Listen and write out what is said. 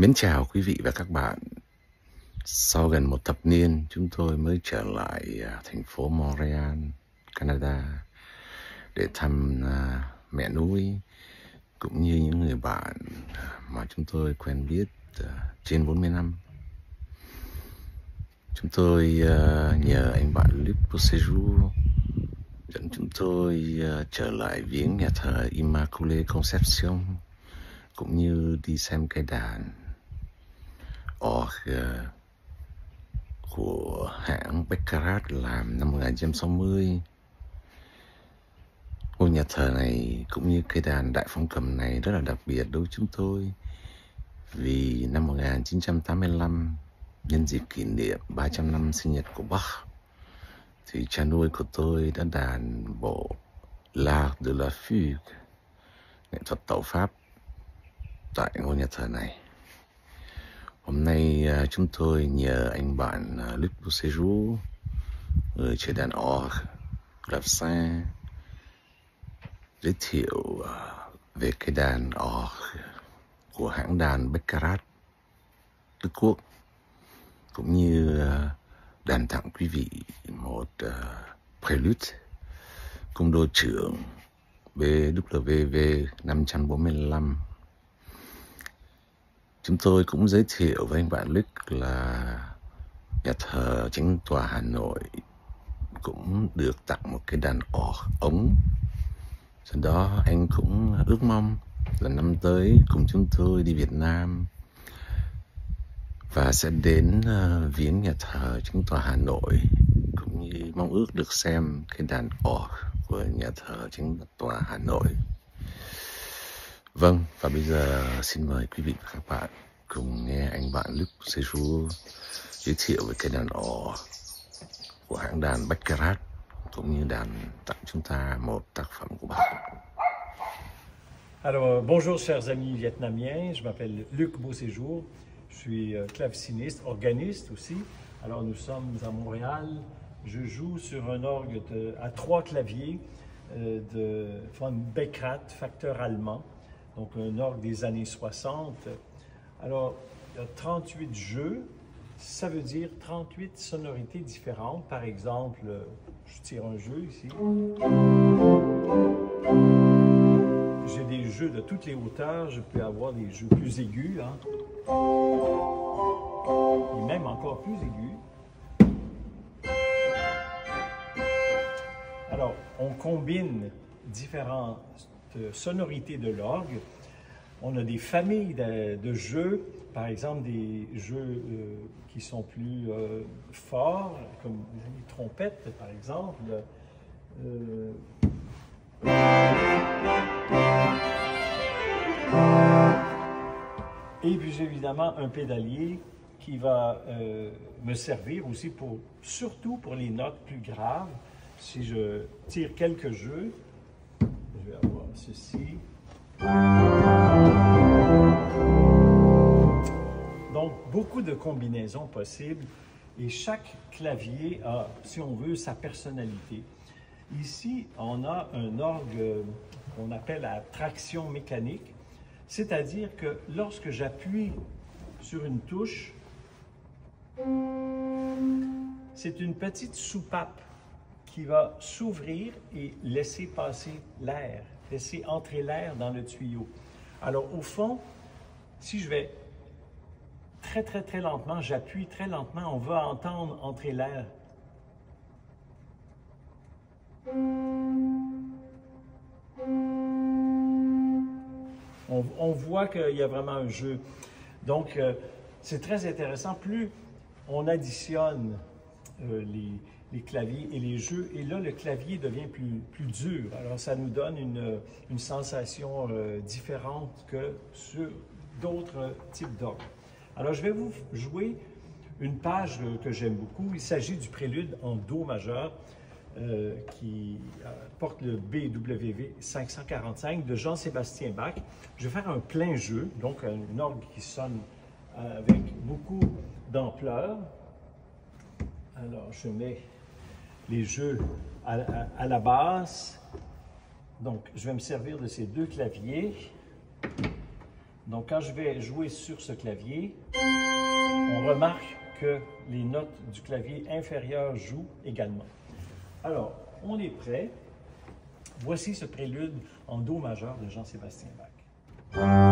Mến chào quý vị và các bạn. Sau gần một thập niên, chúng tôi mới trở lại thành phố Montreal, Canada để thăm mẹ nuôi cũng như những người bạn mà chúng tôi quen biết trên 40 năm. Chúng tôi nhờ anh bạn Luc Beauséjour dẫn chúng tôi trở lại viếng nhà thờ Immaculée Conception cũng như đi xem cây đàn orgue của hãng Baccarat làm năm 1960. Ngôi nhà thờ này cũng như cây đàn đại phong cầm này rất là đặc biệt đối với chúng tôi, vì năm 1985, nhân dịp kỷ niệm 300 năm sinh nhật của Bach, thì cha nuôi của tôi đã đàn bộ L'Art de la Fugue, nghệ thuật tấu Pháp, tại ngôi nhà thờ này. Hôm nay chúng tôi nhờ anh bạn Luc Beauséjour, người chơi đàn orgue clavecin, giới thiệu về cái đàn orgue của hãng đàn Baccarat Đức Quốc, cũng như đàn tặng quý vị một prelude cung đô trưởng BWV 545. Chúng tôi cũng giới thiệu với anh bạn Luc là nhà thờ Chính tòa Hà Nội cũng được tặng một cái đàn orgue ống. Do đó anh cũng ước mong là năm tới cùng chúng tôi đi Việt Nam và sẽ đến viếng nhà thờ Chính tòa Hà Nội, cũng như mong ước được xem cái đàn orgue của nhà thờ Chính tòa Hà Nội. Vâng, và bây giờ xin mời quý vị và các bạn cùng nghe anh bạn Luc Beauséjour giới thiệu về cái đàn orgue của hãng đàn Baccarat, cũng như đàn tặng chúng ta một tác phẩm của Bach. Alors, bonjour chers amis vietnamiens, je m'appelle Luc Beauséjour, je suis claveciniste, organiste aussi. Alors nous sommes à Montréal, je joue sur un orgue à 3 claviers de von Baccarat, facteur allemand, donc un orgue des années 60. Alors, il y a 38 jeux, ça veut dire 38 sonorités différentes. Par exemple, je tire un jeu ici. J'ai des jeux de toutes les hauteurs, je peux avoir des jeux plus aigus, hein, et même encore plus aigus. Alors, on combine différentes sonorités de l'orgue. On a des familles de jeux, par exemple des jeux qui sont plus forts, comme les trompettes par exemple. Et puis évidemment un pédalier qui va me servir aussi surtout pour les notes plus graves. Si je tire quelques jeux, je vais avoir ceci. Donc, beaucoup de combinaisons possibles et chaque clavier a, si on veut, sa personnalité. Ici, on a un orgue qu'on appelle à traction mécanique, c'est-à-dire que lorsque j'appuie sur une touche, c'est une petite soupape qui va s'ouvrir et laisser passer l'air, laisser entrer l'air dans le tuyau. Alors, au fond, si je vais très lentement, j'appuie très lentement, on va entendre entrer l'air. On voit qu'il y a vraiment un jeu. Donc, c'est très intéressant. Plus on additionne les claviers et les jeux, et là, le clavier devient plus dur. Alors, ça nous donne une sensation différente que sur d'autres types d'orgues. Alors, je vais vous jouer une page que j'aime beaucoup. Il s'agit du prélude en Do majeur qui porte le BWV 545 de Jean-Sébastien Bach. Je vais faire un plein jeu, donc un orgue qui sonne avec beaucoup d'ampleur. Alors, je mets les jeux à la basse. Donc, je vais me servir de ces 2 claviers. Donc, quand je vais jouer sur ce clavier, on remarque que les notes du clavier inférieur jouent également. Alors, on est prêt. Voici ce prélude en Do majeur de Jean-Sébastien Bach.